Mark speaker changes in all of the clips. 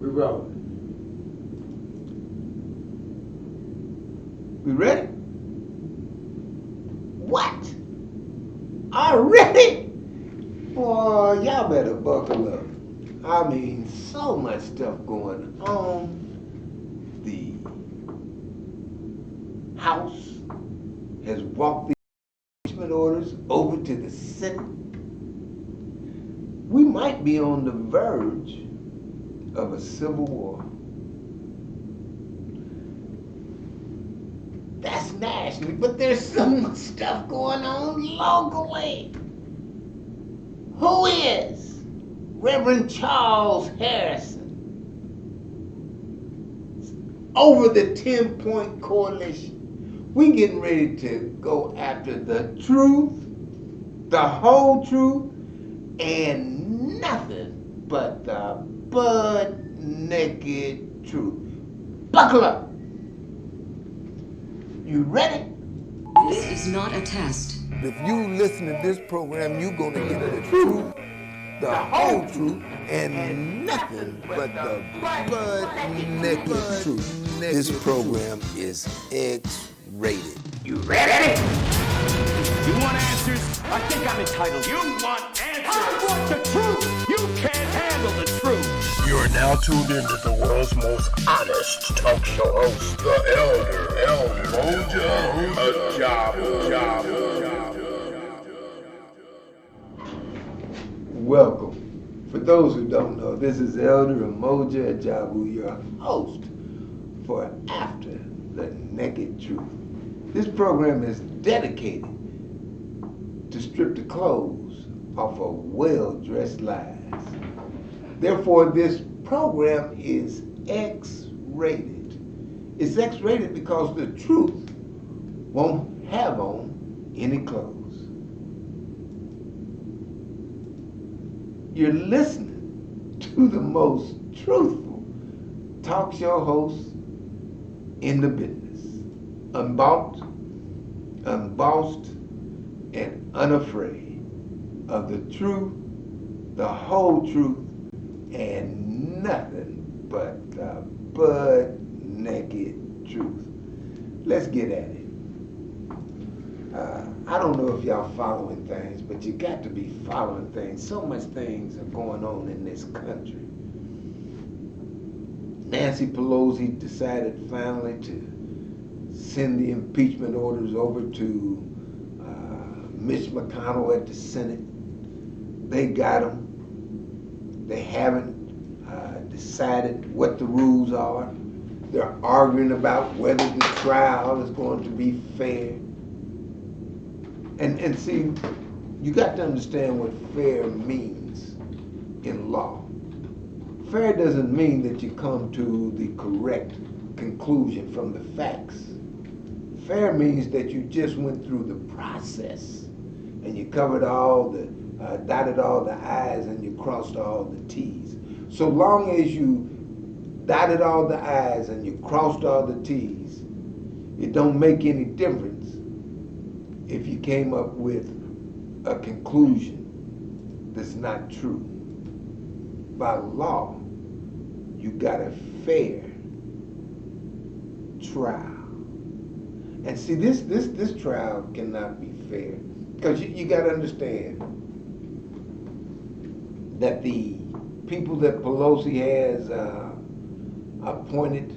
Speaker 1: We rolling. We ready? What? Already? Boy, y'all better buckle up. I mean, so much stuff going on. The House has walked the impeachment orders over to the Senate. We might be on the verge of a civil war. That's nationally, but there's so much stuff going on locally. Who is Reverend Charles Harrison over the 10-point coalition? We getting ready to go after the truth, the whole truth, and nothing but the butt-naked truth. Buckle up. You ready?
Speaker 2: This is not a test.
Speaker 3: If you listen to this program, you're going to get the truth, the whole truth, and nothing but the butt-naked truth. This program is X-rated.
Speaker 1: You ready?
Speaker 4: You want answers? I think I'm entitled. You want answers? I want the truth. You can't handle the truth.
Speaker 5: You are now tuned into the world's most honest talk show host, the Elder Mmoja, Ajabu.
Speaker 1: Welcome. For those who don't know, this is Elder Mmoja, Ajabu, your host for After the Naked Truth. This program is dedicated to strip the clothes off of well-dressed lies. Therefore, this program is X-rated. It's X-rated because the truth won't have on any clothes. You're listening to the most truthful talk show host in the business. Unbought, unbossed, and unafraid of the truth, the whole truth, and nothing but the butt-naked truth. Let's get at it. I don't know if y'all following things, but you got to be following things. So much things are going on in this country. Nancy Pelosi decided finally to send the impeachment orders over to Mitch McConnell at the Senate. They got them. They haven't decided what the rules are. They're arguing about whether the trial is going to be fair. And see, you got to understand what fair means in law. Fair doesn't mean that you come to the correct conclusion from the facts. Fair means that you just went through the process and you covered all the, dotted all the I's and you crossed all the T's. So long as you dotted all the I's and you crossed all the T's, it don't make any difference if you came up with a conclusion that's not true. By law, you got a fair trial. And see, this trial cannot be fair because you got to understand that the people that Pelosi has appointed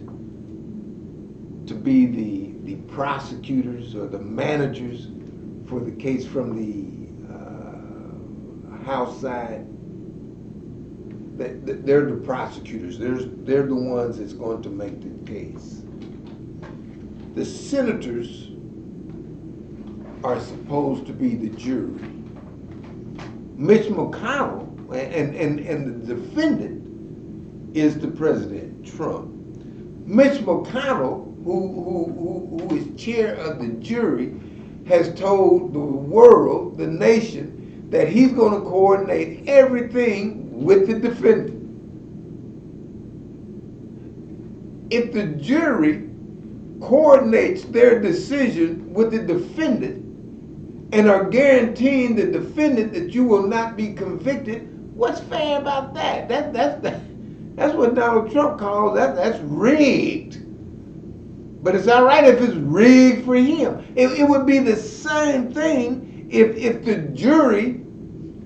Speaker 1: to be the prosecutors or the managers for the case from the House side, they're the prosecutors. They're the ones that's going to make the case. The senators are supposed to be the jury. Mitch McConnell and the defendant is the President Trump. Mitch McConnell, who is chair of the jury, has told the world, the nation, that he's going to coordinate everything with the defendant. If the jury coordinates their decision with the defendant and are guaranteeing the defendant that you will not be convicted, what's fair about that? That's what Donald Trump calls that's rigged. But it's all right if it's rigged for him. It would be the same thing if the jury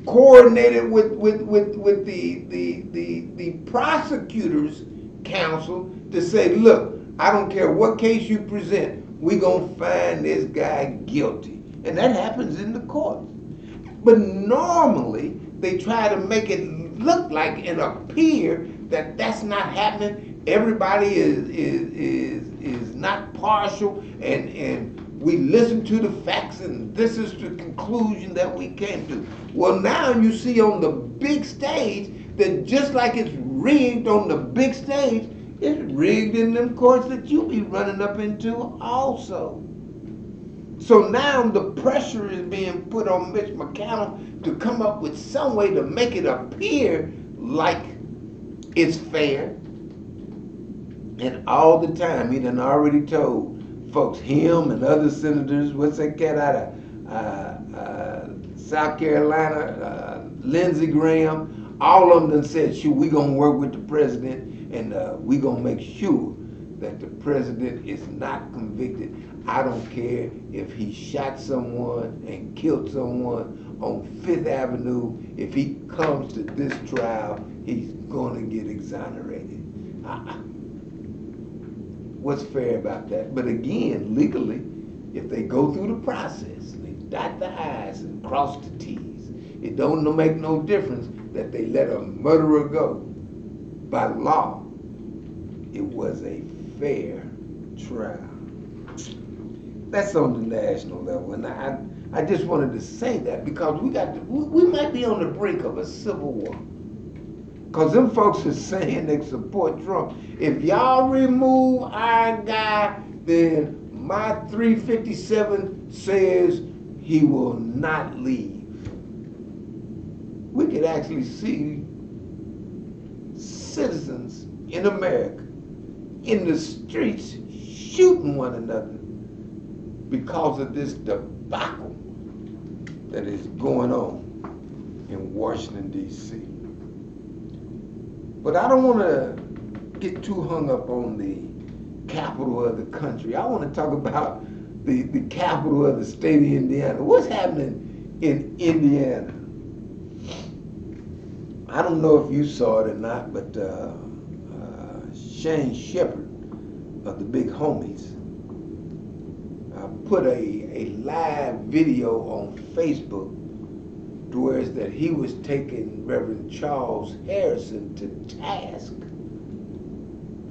Speaker 1: coordinated with the prosecutor's counsel to say, look, I don't care what case you present, we're going to find this guy guilty. And that happens in the courts. But normally, they try to make it look like and appear that that's not happening. Everybody is not partial, and we listen to the facts, and this is the conclusion that we came to. Well, now you see on the big stage that just like it's rigged on the big stage, it's rigged in them courts that you be running up into also. So now the pressure is being put on Mitch McConnell to come up with some way to make it appear like it's fair. And all the time, he done already told folks, him and other senators, what's that cat out of South Carolina, Lindsey Graham, all of them done said, shoot, we gonna work with the president and we gonna make sure that the president is not convicted. I don't care if he shot someone and killed someone on 5th Avenue. If he comes to this trial, he's gonna get exonerated. What's fair about that? But again, legally, if they go through the process, they dot the I's and cross the T's, it don't make no difference that they let a murderer go. By law, it was a fair trial. That's on the national level, and I just wanted to say that because we might be on the brink of a civil war. Because them folks are saying they support Trump. If y'all remove our guy, then my 357 says he will not leave. We could actually see citizens in America in the streets shooting one another because of this debacle that is going on in Washington, D.C. But I don't want to get too hung up on the capital of the country. I want to talk about the capital of the state of Indiana. What's happening in Indiana? I don't know if you saw it or not, but Shane Shepherd of the Big Homies put a live video on Facebook to where it's that he was taking Reverend Charles Harrison to task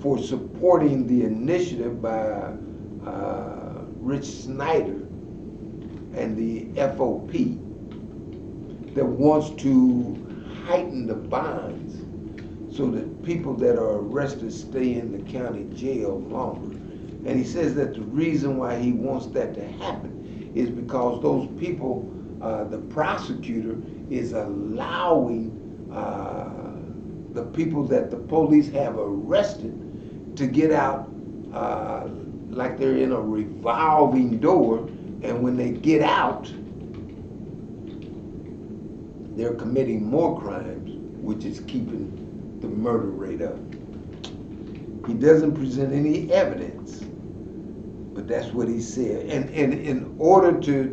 Speaker 1: for supporting the initiative by Rich Snyder and the FOP that wants to heighten the bonds so that people that are arrested stay in the county jail longer. And he says that the reason why he wants that to happen is because those people, the prosecutor is allowing the people that the police have arrested to get out like they're in a revolving door, and when they get out, they're committing more crimes, which is keeping the murder rate up. He doesn't present any evidence, but that's what he said. And in order to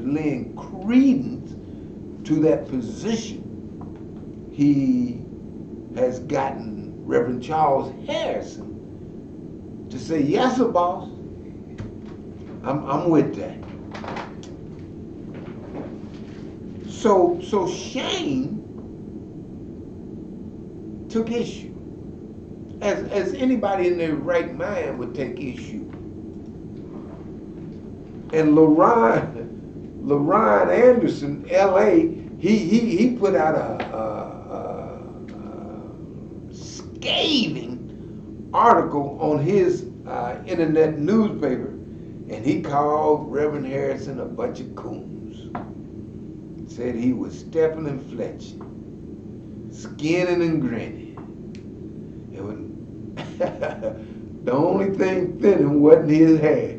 Speaker 1: lend credence to that position, he has gotten Reverend Charles Harrison to say, yes, sir, boss, I'm with that. So Shane took issue, as anybody in their right mind would take issue. And LaRon Anderson, L.A., he put out a scathing article on his internet newspaper, and he called Reverend Harrison a bunch of coons. Said he was stepping and fletching, skinning and grinning. And when the only thing thinning wasn't his hair.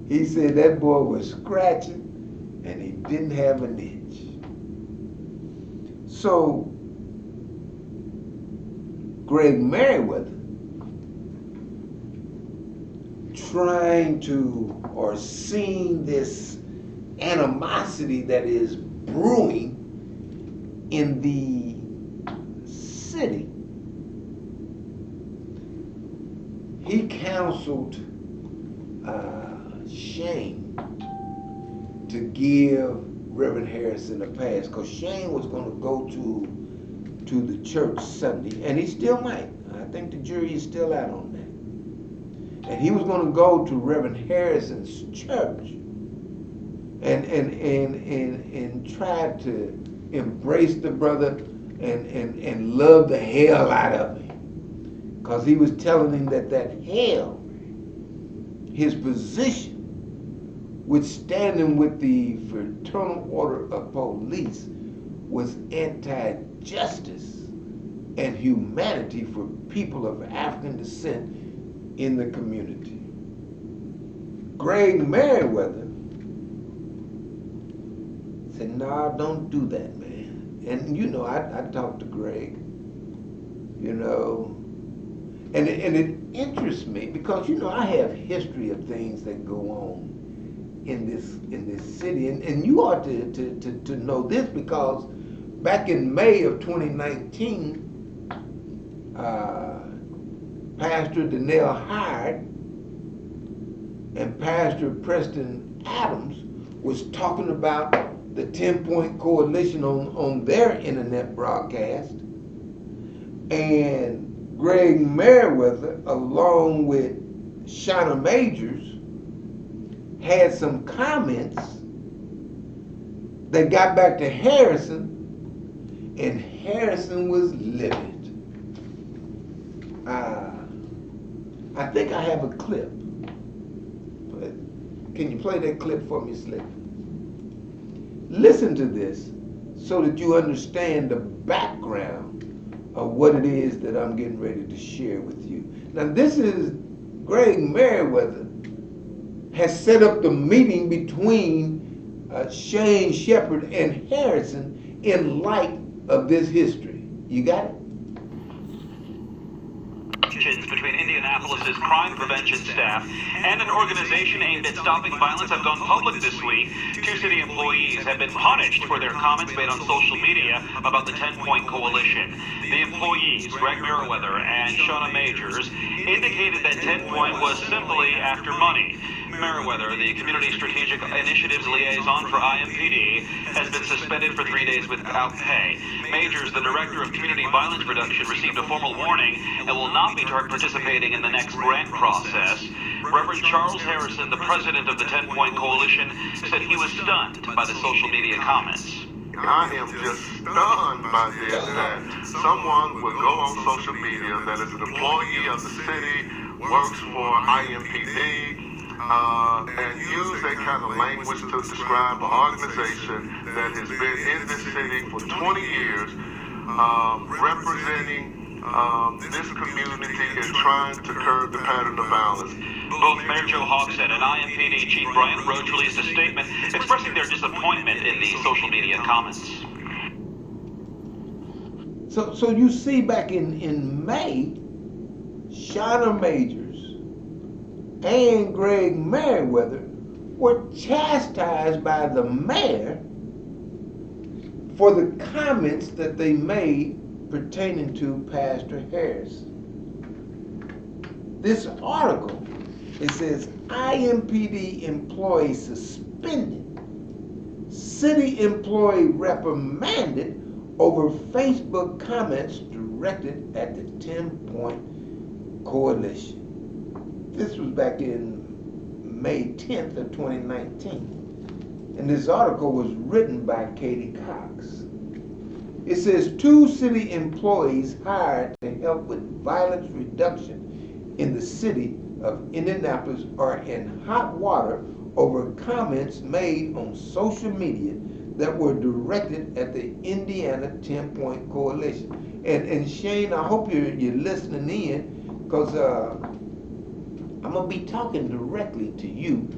Speaker 1: He said that boy was scratching and he didn't have an itch. So Greg Merriweather trying to, or seeing this animosity that is brewing in the city, he counseled Shane to give Reverend Harrison a pass, because Shane was going to go to the church Sunday, and he still might. I think the jury is still out on that. And he was going to go to Reverend Harrison's church and try to embrace the brother and love the hell out of him, because he was telling him that hell, his position with standing with the Fraternal Order of Police, was anti-justice and humanity for people of African descent in the community. Greg Merriweather said, "Nah, don't do that, man." And you know, I talked to Greg, you know, and it interests me because, you know, I have history of things that go on in this city, and you ought to know this, because back in May of 2019, Pastor Donnell Hyde and Pastor Preston Adams was talking about the 10-Point Coalition on their internet broadcast, and Greg Merriweather, along with Shauna Majors, had some comments that got back to Harrison, and Harrison was livid. I think I have a clip, but can you play that clip for me, Slick? Listen to this so that you understand the background of what it is that I'm getting ready to share with you. Now, this is Greg Merriweather has set up the meeting between Shane Shepherd and Harrison in light of this history. You got it?
Speaker 6: Between Indianapolis's crime prevention staff and an organization aimed at stopping violence have gone public this week. 2 city employees have been punished for their comments made on social media about the 10-Point Coalition. The employees, Greg Merriweather and Shauna Majors, indicated that 10-Point was simply after money. Merriweather, the Community Strategic Initiatives Liaison for IMPD, has been suspended for 3 days without pay. Majors, the Director of Community Violence Reduction, received a formal warning and will not be participating in the next grant process. Reverend Charles Harrison, the president of the 10-Point Coalition, said he was stunned by the social media comments.
Speaker 5: I am just stunned by this, that someone would go on social media that is an employee of the city, works for IMPD, and use that kind of language to describe an organization that has been in this city for 20 years, representing this community and trying to curb the pattern of violence.
Speaker 6: Both Mayor Joe Hogshead and IMPD Chief Brian Roach released a statement expressing their disappointment in the social media comments.
Speaker 1: So you see, back in May, Shauna Majors and Greg Merriweather were chastised by the mayor for the comments that they made pertaining to Pastor Harris. This article, it says, IMPD employee suspended, city employee reprimanded over Facebook comments directed at the 10-Point Coalition. This was back in May 10th of 2019. And this article was written by Katie Cox. It says 2 city employees hired to help with violence reduction in the city of Indianapolis are in hot water over comments made on social media that were directed at the Indiana 10-Point Coalition. And Shane, I hope you're listening in, because I'm going to be talking directly to you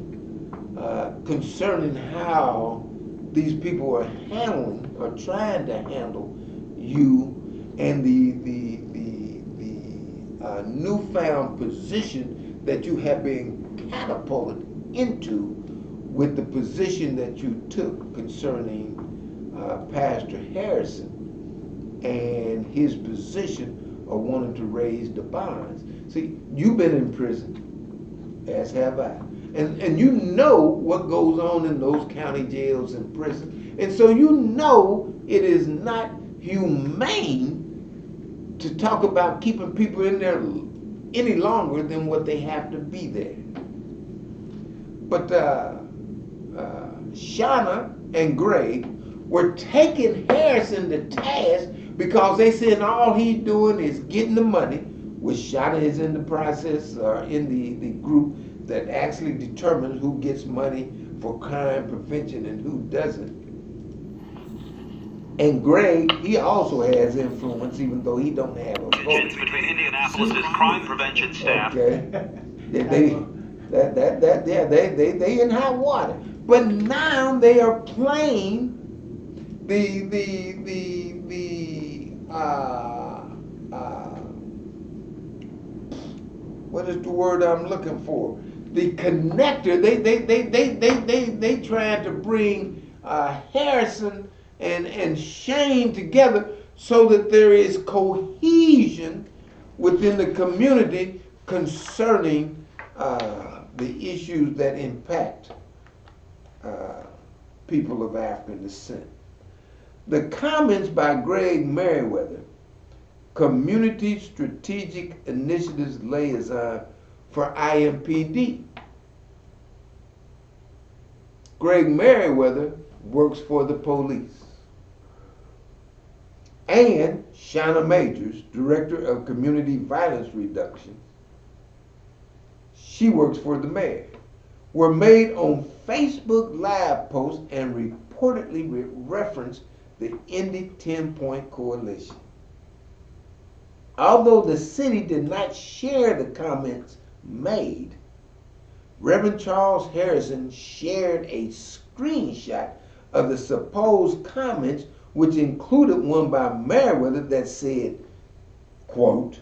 Speaker 1: concerning how these people are handling or trying to handle you and the newfound position that you have been catapulted into with the position that you took concerning Pastor Harrison and his position of wanting to raise the bonds. See, you've been in prison, as have I. And you know what goes on in those county jails and prisons. And so you know it is not humane to talk about keeping people in there any longer than what they have to be there. But Shauna and Greg were taking Harrison to task because they said all he's doing is getting the money, which Shauna is in the process, or in the group that actually determines who gets money for crime prevention and who doesn't. And Greg, he also has influence, even though he don't have a vote.
Speaker 6: Between Indianapolis's crime prevention staff.
Speaker 1: Okay, they in hot water. But now they are playing what is the word I'm looking for? The connector. They trying to bring Harrison and Shane together so that there is cohesion within the community concerning the issues that impact people of African descent. The comments by Greg Merriweather, Community Strategic Initiatives Liaison for IMPD. Greg Merriweather works for the police. And Shauna Majors, Director of Community Violence Reduction, she works for the mayor, were made on Facebook Live posts and reportedly referenced the Indy 10-Point Coalition. Although the city did not share the comments made, Reverend Charles Harrison shared a screenshot of the supposed comments, which included one by Merriweather that said, quote,